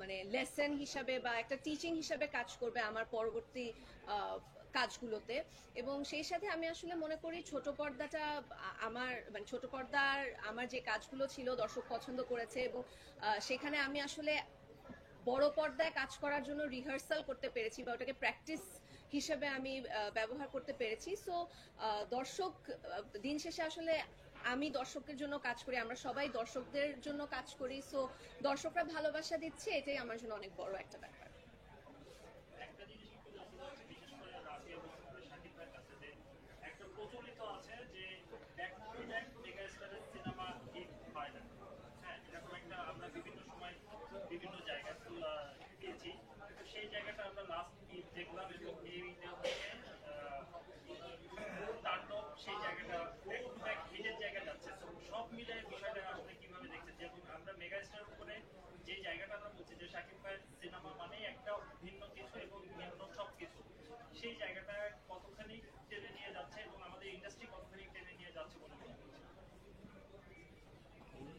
মানে লেসন হিসাবে বা একটা টিচিং হিসাবে কাজ করবে আমার পরবর্তী কাজগুলোতে। এবং সেই সাথে আমি আসলে মনে করি ছোট পর্দাটা আমার মানে ছোট পর্দার আমার যে কাজগুলো ছিল দর্শক পছন্দ করেছে এবং সেখানে আমি আসলে বড় পর্দায় কাজ করার জন্য রিহার্সাল করতে পেরেছি বা ওটাকে প্র্যাকটিস হিসেবে আমি ব্যবহার করতে পেরেছি। সো দর্শক দিন শেষে আসলে আমি দর্শকের জন্য কাজ করি, আমরা সবাই দর্শকদের জন্য কাজ করি। সো দর্শকরা ভালোবাসা দিচ্ছে, এটাই আমার জন্য অনেক বড় একটা ব্যাপার। একটা জিনিস একটু জানতে চাচ্ছি, বিশেষ করে রাফি এবং শাকিব ভাইয়ের কাছে, যে একটা প্রচলিত আছে যে ব্যাক টু ব্যাক মেগা স্টারের সিনেমা হিট হয় না। হ্যাঁ, এরকম একটা আমরা বিভিন্ন সময় বিভিন্ন জায়গায় পেয়েছি। তো সেই জায়গাটা আমরা লাস্ট ঈদ দেখলাম এবং এই ঈদে তাণ্ডব সেই জায়গাটা ব্যাক টু ব্যাক হিটের জায়গায় যাচ্ছে। তো সব মিলে বিষয়টা আসলে কিভাবে দেখছেন? যেমন আমরা মেগা স্টার উপরে যে জায়গাটা আমরা বলছি যে শাকিব ভাইয়ের সিনেমা মানেই একটা ভিন্ন কিছু এবং ভিন্ন সব কিছু, সেই জায়গাটা কতখানি টেনে নিয়ে যাচ্ছে এবং আমাদের ইন্ডাস্ট্রি কতখানি টেনে নিয়ে যাচ্ছে বলে মনে করছেন?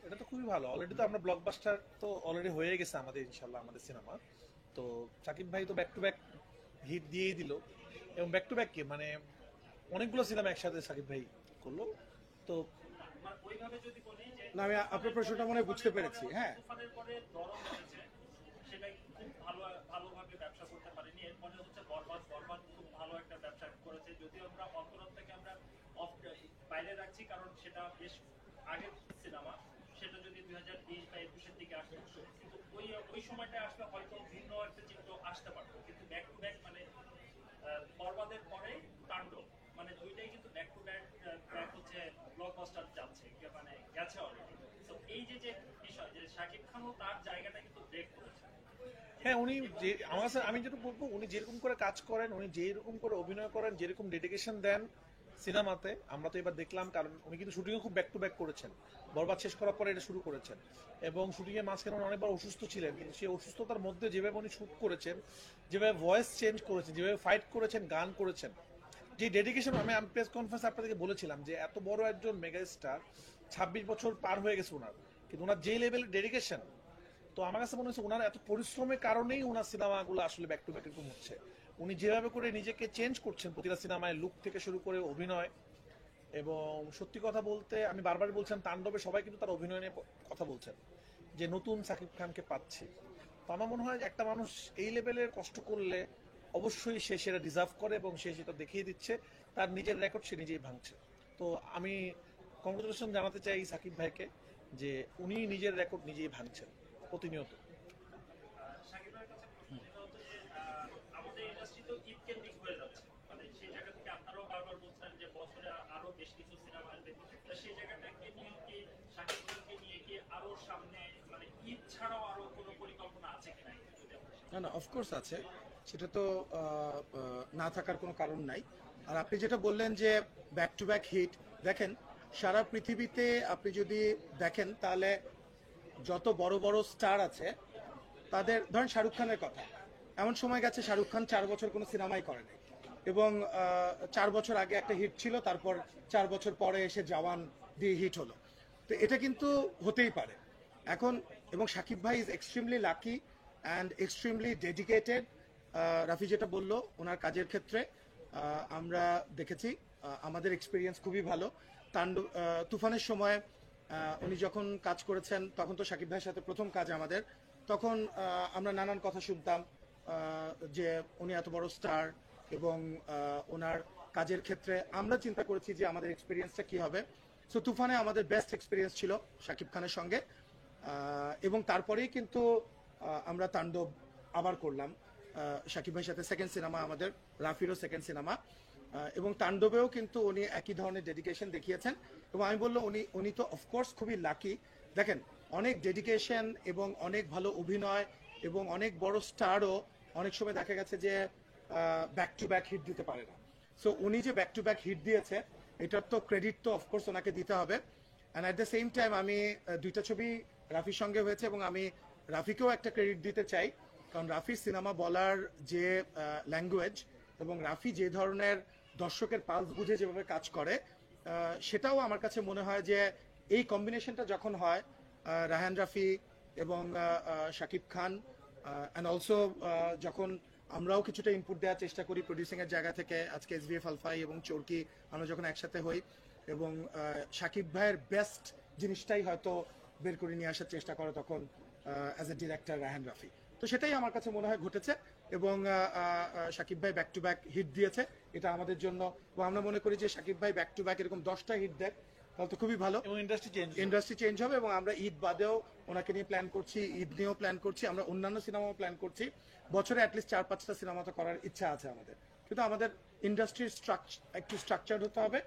এটা তো খুবই ভালো। অলরেডি তো আমরা ব্লকবাস্টার তো অলরেডি হয়ে গেছে আমাদের, ইনশাল্লাহ আমাদের সিনেমা। তো সাকিব ভাই তো ব্যাক টু ব্যাক হিট দিয়েই দিল এবং ব্যাক টু ব্যাক কি মানে অনেকগুলো সিনেমা একসাথে সাকিব ভাই করলো। তো মানে ওইভাবে যদি বলি যে না, আমি আপনার প্রশ্নটা মনে হয় বুঝতে পেরেছি। হ্যাঁ, তুফানের পরে দরদ হয়েছে, সেটা খুব ভালোভাবে ব্যবসা করতে পারেনি। এরপরে হচ্ছে বরবাদ খুব ভালো একটা ব্যবসা করেছে, যদিও আমরা অন্তরত থেকে আমরা বাইরে রাখছি কারণ সেটা বেশ আগের সিনেমা, সেটা যদি 2020 বা 21-এর দিকে আসতো, কিন্তু ওই সময়টা আসলে হয়তো ভিন্ন একটা চিত্র আসতে পারতো। কিন্তু ব্যাক টু ব্যাক মানে বরবাদের পরে তাণ্ডব, মানে দুইটাই কিন্তু ব্যাক টু ব্যাক হচ্ছে ব্লকবাস্টার যাচ্ছে, মানে গেছে অলরেডি। তো এই যে যে বিষয় যে শাকিব খানও তার জায়গাটা কিন্তু ব্রেক করেছে। হ্যাঁ, উনি যে আমার কাছে আমি যেটা বলবো, উনি যেরকম করে কাজ করেন, উনি যেরকম করে অভিনয় করেন, যেরকম ডেডিকেশন দেন সিনেমাতে, আমরা তো এবার দেখলাম। কারণ উনি কিন্তু শুটিংও খুব ব্যাক টু ব্যাক করেছেন, বরবাদ শেষ করার পরে এটা শুরু করেছেন, এবং শুটিংয়ের মাঝখানে উনি অনেকবার অসুস্থ ছিলেন, কিন্তু সেই অসুস্থতার মধ্যে যেভাবে উনি শুট করেছেন, যেভাবে ভয়েস চেঞ্জ করেছেন, যেভাবে ফাইট করেছেন, গান করেছেন, যে ডেডিকেশন, আমি প্রেস কনফারেন্স আপনাদেরকে বলেছিলাম যে এত বড় একজন মেগা স্টার, 26 বছর পার হয়ে গেছে ওনার, কিন্তু ওনার যে লেভেলের ডেডিকেশন, তো আমার কাছে মনে হচ্ছে ওনার এত পরিশ্রমের কারণেই ওনার সিনেমাগুলো আসলে ব্যাক টু ব্যাক এরকম হচ্ছে। উনি যেভাবে করে নিজেকে চেঞ্জ করছেন প্রতিটা সিনেমায়, লুক থেকে শুরু করে অভিনয়, এবং সত্যি কথা বলতে আমি বারবার বলছিলাম তাণ্ডবে সবাই কিন্তু তার অভিনয় নিয়ে কথা বলছেন যে নতুন সাকিব খানকে পাচ্ছি। তো আমার মনে হয় একটা মানুষ এই লেভেলের কষ্ট করলে অবশ্যই সে সেটা ডিজার্ভ করে, এবং সে সেটা দেখিয়ে দিচ্ছে, তার নিজের রেকর্ড সে নিজেই ভাঙছে। তো আমি কংগ্রেচুলেশন জানাতে চাই সাকিব ভাইকে যে উনি নিজের রেকর্ড নিজেই ভাঙছেন প্রতিনিয়ত। শাকিবের কাছে প্রশ্ন যেটা হচ্ছে যে আমাদের ইন্ডাস্ট্রি তো ঈদ কেন্দ্রিক হয়ে যাচ্ছে, মানে সেই জায়গা থেকে আপনারাও বারবার বলছেন যে বছরে আরো বেশ কিছু সিনেমা আসবে, তো সেই জায়গাটাকে নিয়ে কি শাকিব খানকে নিয়ে কি আরো সামনে মানে ঈদ ছাড়াও আরো কোনো পরিকল্পনা আছে কিনা একটু যদি আপনি না না, অফকোর্স আছে, সেটা তো না থাকার কোনো কারণ নাই। আর আপনি যেটা বললেন যে ব্যাক টু ব্যাক হিট, দেখেন সারা পৃথিবীতে আপনি যদি দেখেন তাহলে যত বড় বড় স্টার আছে তাদের, ধরেন শাহরুখ খানের কথা, এমন সময় গেছে শাহরুখ খান 4 বছর কোনো সিনেমাই করে নাই, এবং 4 বছর আগে একটা হিট ছিল, তারপর 4 বছর পরে এসে জওয়ান দিয়ে হিট হলো। তো এটা কিন্তু হতেই পারে এখন। এবং শাকিব ভাই is extremely lucky and extremely dedicated. Rafi যেটা বললো ওনার কাজের ক্ষেত্রে আমরা দেখেছি, আমাদের এক্সপিরিয়েন্স খুবই ভালো। তুফানের সময় উনি যখন কাজ করেছেন, তখন তো শাকিব ভাইয়ের সাথে প্রথম কাজ আমাদের, তখন আমরা নানান কথা শুনতাম যে উনি এত বড় স্টার, এবং ওনার কাজের ক্ষেত্রে আমরা চিন্তা করেছি যে আমাদের এক্সপিরিয়েন্সটা কি হবে। সো তুফানে আমাদের বেস্ট এক্সপিরিয়েন্স ছিল শাকিব খানের সঙ্গে, এবং তারপরেই কিন্তু আমরা তাণ্ডব আবার করলাম শাকিব ভাইয়ের সাথে, সেকেন্ড সিনেমা আমাদের, রাফিরও সেকেন্ড সিনেমা, এবং তাণ্ডবেও কিন্তু উনি একই ধরনের ডেডিকেশন দেখিয়েছেন। এবং আমি বললো উনি তো অফকোর্স খুবই লাকি। দেখেন অনেক ডেডিকেশন এবং অনেক ভালো অভিনয় এবং অনেক বড় স্টারও অনেক সময় দেখা গেছে যে ব্যাক টু ব্যাক হিট দিতে পারে না। সো উনি যে ব্যাক টু ব্যাক হিট দিয়েছে, এটার তো ক্রেডিট তো অফকোর্স ওনাকে দিতে হবে। And at the same time আমি দুইটা ছবি রাফির সঙ্গে হয়েছে, এবং আমি রাফিকেও একটা ক্রেডিট দিতে চাই, কারণ রাফির সিনেমা বলার যে ল্যাঙ্গুয়েজ, এবং রাফি যে ধরনের দর্শকের পালস বুঝে যেভাবে কাজ করে, সেটাও আমার কাছে মনে হয় যে এই কম্বিনেশনটা যখন হয়, রায়হান রাফি এবং শাকিব খান, অ্যান্ড অলসো যখন আমরাও কিছুটা ইনপুট দেওয়ার চেষ্টা করি প্রডিউসিং এর জায়গা থেকে, আজকে SBF আলফাই এবং চরকি আমরা যখন একসাথে হই, এবং শাকিব ভাইয়ের বেস্ট জিনিসটাই হয়তো বের করে নিয়ে আসার চেষ্টা করে তখন as a director Raihan Rafi. তো সেটাই আমার কাছে মনে হয় ঘটেছে, এবং শাকিব ভাই ব্যাক টু ব্যাক হিট দিয়েছে, এটা আমাদের জন্য, এবং আমরা মনে করি যে শাকিব ভাই ব্যাক টু ব্যাক এরকম 10টা হিট দেয় তাহলে তো খুবই ভালো, এবং ইন্ডাস্ট্রি চেঞ্জ হবে। এবং আমরা ঈদ বাদেও ওনাকে নিয়ে প্ল্যান করছি, ঈদ নিয়েও প্ল্যান করছি, আমরা অন্যান্য সিনেমাও প্ল্যান করছি, বছরে অ্যাটলিস্ট 4-5টা সিনেমা তো করার ইচ্ছা আছে আমাদের। কিন্তু আমাদের ইন্ডাস্ট্রির একটু স্ট্রাকচার হতে হবে,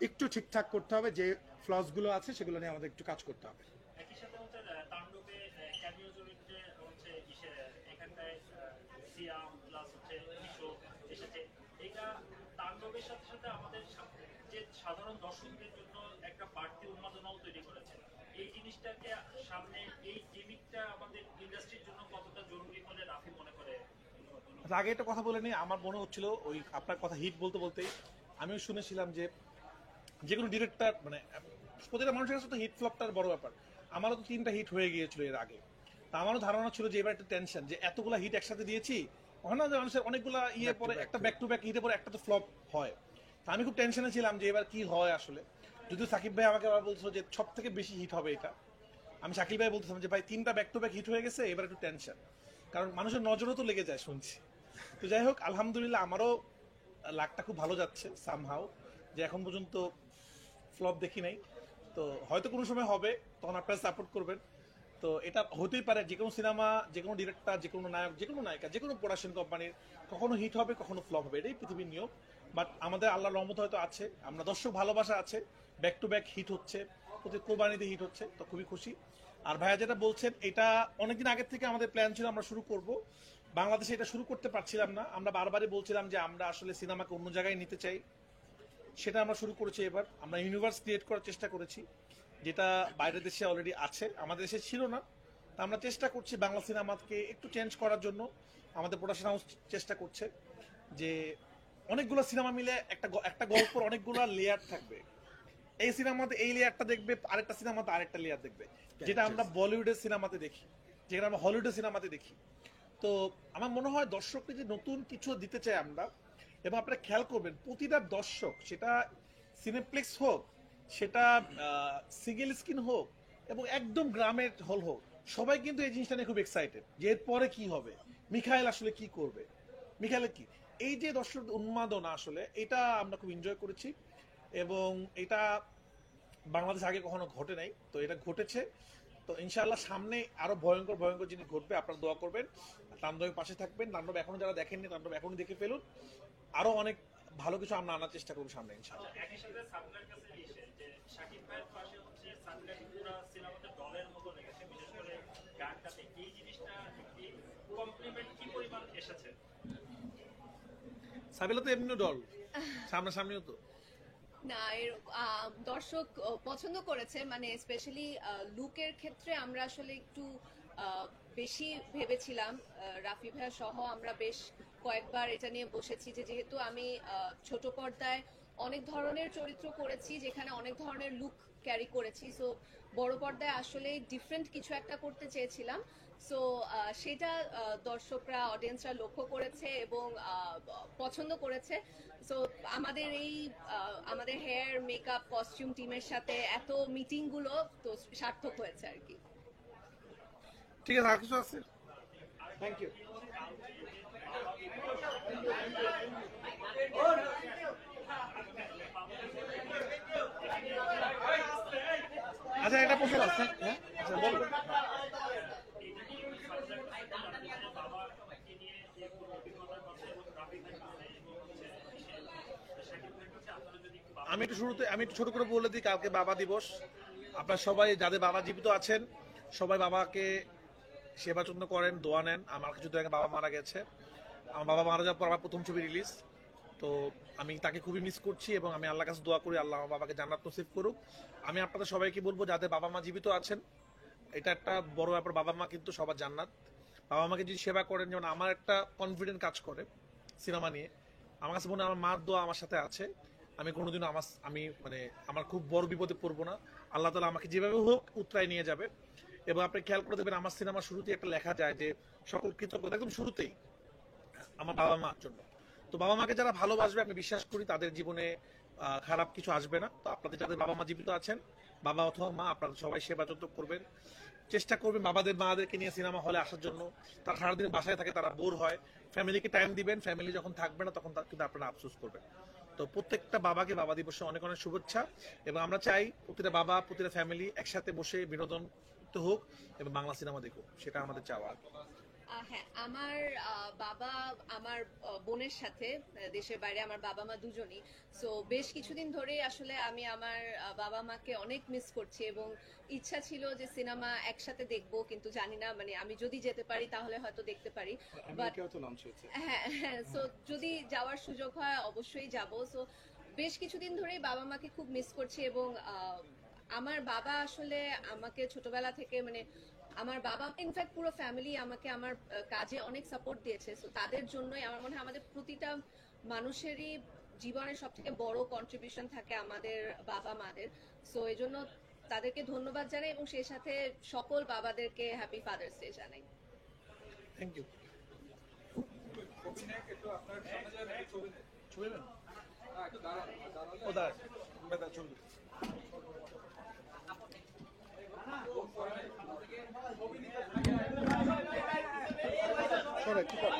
একটু ঠিকঠাক করতে হবে, যে ফ্লস গুলো আছে সেগুলো নিয়ে আমাদের একটু কাজ করতে হবে। একই সাথে হচ্ছে তাণ্ডবে ক্যামিও চরিত্রে হচ্ছে এখানটায় সিয়াম প্লাস হচ্ছে কিশো এসেছে। এটা তাণ্ডবের সাথে সাথে আমাদের যে সাধারণ দর্শকদের জন্য একটা বাড়তি উন্মাদনাও তৈরি করেছে। এই জিনিসটাকে সামনে, এই জিমিকটা আমাদের ইন্ডাস্ট্রির জন্য কতটা জরুরি বলে রাফি মনে করে? আগে একটা কথা বলে নিই, আমার মনে হচ্ছিল ওই আপনার কথা হিট বলতে বলতেই আমিও শুনেছিলাম যে যে কোনো ডিরেক্টর, মানে প্রতিটা মানুষের কাছে তো হিট ফ্লপটার বড় ব্যাপার। আমারও তো 3টা হিট হয়ে গিয়েছিল এর আগে, তা আমারও ধারণা ছিল যে এবার একটা টেনশন, যে এতগুলা হিট একসাথে দিয়েছি, হয় না যে মানুষের অনেকগুলা পরে একটা ব্যাক টু ব্যাক হিটে পরে একটা তো ফ্লপ হয়। তা আমি খুব টেনশনে ছিলাম যে এবার কি হয় আসলে। যদিও সাকিব ভাই আমাকে আবার বলছিল যে সব থেকে বেশি হিট হবে এটা, আমি সাকিব ভাই বলতেছিলাম যে ভাই 3টা ব্যাক টু ব্যাক হিট হয়ে গেছে, এবার একটু টেনশন, কারণ মানুষের নজরও তো লেগে যায় শুনছি। তো যাই হোক, আলহামদুলিল্লাহ আমারও লাকটা খুব ভালো যাচ্ছে সামহাও, যে এখন পর্যন্ত ফ্লপ দেখি নাই। তো হয়তো কোনো সময় হবে, তখন আপনারা সাপোর্ট করবেন। তো এটা হতেই পারে, যে কোনো সিনেমা, যে কোনো ডিরেক্টর, যে কোনো নায়ক, যে কোনো নায়িকা, যে কোনো প্রোডাকশন কোম্পানির কখনো হিট হবে, কখনো ফ্লপ হবে, এটাই পৃথিবীর নিয়ম। বাট আমাদের আল্লাহর রহমত হয়তো আছে, আমরা দর্শক ভালোবাসা আছে, ব্যাক টু ব্যাক হিট হচ্ছে, প্রতি কোরবানিতে হিট হচ্ছে, তো খুবই খুশি। আর ভাইয়া যেটা বলছেন এটা অনেকদিন আগের থেকে আমাদের প্ল্যান ছিল আমরা শুরু করব, বাংলাদেশে এটা শুরু করতে পারছিলাম না। আমরা বারবারই বলছিলাম যে আমরা আসলে সিনেমাকে অন্য জায়গায় নিতে চাই, সেটা আমরা শুরু করেছি। এবার আমরা ইউনিভার্স ক্রিয়েট করার চেষ্টা করেছি, যেটা বাইরের দেশে অলরেডি আছে, আমাদের দেশে ছিল না। তা আমরা চেষ্টা করছি বাংলা সিনেমাকে একটু চেঞ্জ করার জন্য। আমাদের প্রোডাকশন হাউস চেষ্টা করছে যে অনেকগুলো সিনেমা মিলে একটা গল্পের অনেকগুলো লেয়ার থাকবে, এই সিনেমাতে এই লেয়ারটা দেখবে, আরেকটা সিনেমাতে আরেকটা লেয়ার দেখবে, যেটা আমরা বলিউডের সিনেমাতে দেখি, যেটা আমরা হলিউডের সিনেমাতে দেখি। তো আমার মনে হয় দর্শককে যে নতুন কিছু দিতে চাই আমরা, এবং আপনারা খেয়াল করবেন প্রতিটা দর্শক, সেটা সিনেপ্লেক্স হোক, সেটা সিঙ্গেল স্ক্রিন হোক, এবং একদম গ্রামের হল হোক, সবাই কিন্তু এই জিনিসটা নিয়ে খুব এক্সাইটেড যে এরপরে কি হবে, মিখাইল আসলে কি করবে, মিখাইল কি, এই যে দর্শক উন্মাদনা আসলে এটা আমরা খুব এনজয় করেছি। এবং এটা বাংলাদেশ আগে কখনো ঘটে নাই, তো এটা ঘটেছে। তো ইনশাআল্লাহ সামনে আরো ভয়ঙ্কর ভয়ঙ্কর জিনিস ঘটবে, আপনারা দোয়া করবেন, তাণ্ডবের পাশে থাকবেন। তাণ্ডব এখনো যারা দেখেননি, তাণ্ডব এখনই দেখে ফেলুন। আরো অনেক ভালো কিছু আমরা আনার চেষ্টা করবো সামনে ইনশাআল্লাহ। একই সাথে সাবলের কাছে এসে যে শাকিব ভাইয়ের পাশে হচ্ছে সাবলের পুরো সিনেমাতে দলের মতো লেগেছে, বিশেষ করে গানটাতে এই জিনিসটা কি কমপ্লিমেন্ট কি পরিমাণ এসেছে? সাবিলা তো এমনি ডল, সামনাসামনিও তো না, এর দর্শক পছন্দ করেছে, মানে স্পেশালি লুকের ক্ষেত্রে আমরা আসলে একটু বেশি ভেবেছিলাম। রাফি ভাইয়া সহ আমরা বেশ কয়েকবার এটা নিয়ে বসেছি যে যেহেতু আমি ছোট পর্দায় অনেক ধরনের চরিত্র করেছি, যেখানে অনেক ধরনের লুক ক্যারি করেছি, সো বড় পর্দায় আসলে ডিফারেন্ট কিছু একটা করতে চেয়েছিলাম। সো সেটা দর্শকরা, অডিয়েন্সরা লক্ষ্য করেছে এবং পছন্দ করেছে। সো আমাদের এই আমাদের হেয়ার মেকআপ কস্টিউম টিমের সাথে এত মিটিং গুলো তো সার্থক হয়েছে আর কি। ঠিক আছে। আর কিছু আছে? Thank you. আচ্ছা, এটা প্রশ্ন আছে, হ্যাঁ, আচ্ছা বলবেন। আমি একটু ছোট করে বলে দিই, কালকে বাবা দিবস। আপনারা সবাই যাদের বাবা জীবিত আছেন, সবাই বাবাকে সেবা যত্ন করেন, দোয়া নেন। আমার কিছুদিন আগে বাবা মারা গেছে, আমার বাবা মারা যাওয়ার পর আমার প্রথম ছবি রিলিজ, তো আমি তাকে খুবই মিস করছি এবং আমি আল্লাহর কাছে দোয়া করি আল্লাহ আমার বাবাকে জান্নাত নসিব করুক। আমি আপনাদের সবাইকে বলবো যাদের বাবা মা জীবিত আছেন, এটা একটা বড় ব্যাপার, বাবা মা কিন্তু সবার জান্নাত। বাবা মাকে যদি সেবা করেন, যেমন আমার একটা কনফিডেন্ট কাজ করে সিনেমা নিয়ে, আমার কাছে মনে হয় আমার মার দোয়া আমার সাথে আছে, আমি কোনোদিনও আমার খুব বড় বিপদে পড়বো না, আল্লাহ তাআলা আমাকে যেভাবে হোক উতরায় নিয়ে যাবে। এবং আপনি খেয়াল করে দেখবেন আমার সিনেমার শুরুতেই একটা লেখা যায় যে সকল কৃতজ্ঞতা, একদম শুরুতেই আমার বাবা মার জন্য। তো বাবা মাকে যারা ভালোবাসবে, আমি বিশ্বাস করি তাদের জীবনে খারাপ কিছু আসবে না। তো আপনাদের যাদের বাবা মা জীবিত আছেন, বাবা অথবা মা, আপনারা সবাই সেবা যত্ন করবেন, চেষ্টা করবেন মাদেরকে নিয়ে সিনেমা হলে আসার জন্য। তারা সারাদিন বাসায় থাকে, তারা বোর হয়, ফ্যামিলিকে টাইম দিবেন, ফ্যামিলি যখন থাকবে না তখন কিন্তু আপনারা আফসোস করবেন। তো প্রত্যেকটা বাবাকে বাবা দিবসে অনেক অনেক শুভেচ্ছা, এবং আমরা চাই প্রতিটা বাবা, প্রতিটা ফ্যামিলি একসাথে বসে বিনোদন হোক এবং বাংলা সিনেমা দেখুক, সেটা আমাদের চাওয়া। হ্যাঁ, আমার বাবা আমার বোনের সাথে দেশের বাইরে, আমার বাবা মা দুজনই। সো বেশ কিছুদিন ধরে আসলে আমি আমার বাবা মাকে অনেক মিস করছি এবং ইচ্ছা ছিল যে সিনেমা একসাথে দেখবো, কিন্তু জানি না, মানে আমি যদি যেতে পারি তাহলে হয়তো দেখতে পারি। হ্যাঁ, সো যদি যাওয়ার সুযোগ হয় অবশ্যই যাব। সো বেশ কিছুদিন ধরেই বাবা মাকে খুব মিস করছি এবং আমার বাবা আসলে আমাকে ছোটবেলা থেকে, মানে আমার বাবা ইনফ্যাক্ট পুরো ফ্যামিলি আমাকে আমার কাজে অনেক সাপোর্ট দিয়েছে। সো তাদের জন্যই আমার মনে হয় আমাদের প্রতিটা মানুষেরই জীবনের সব থেকে বড় কন্ট্রিবিউশন থাকে আমাদের বাবা মাদের। সো এই জন্য তাদেরকে ধন্যবাদ জানাই এবং সেই সাথে সকল বাবাদেরকে হ্যাপি ফাদার্স ডে জানাই। Thank you. একটু আপনার সামনে যান, একটু ছবি নেন। একটু দাঁড়ান, ও দাঁড়ান, চলবে। সরে কি করে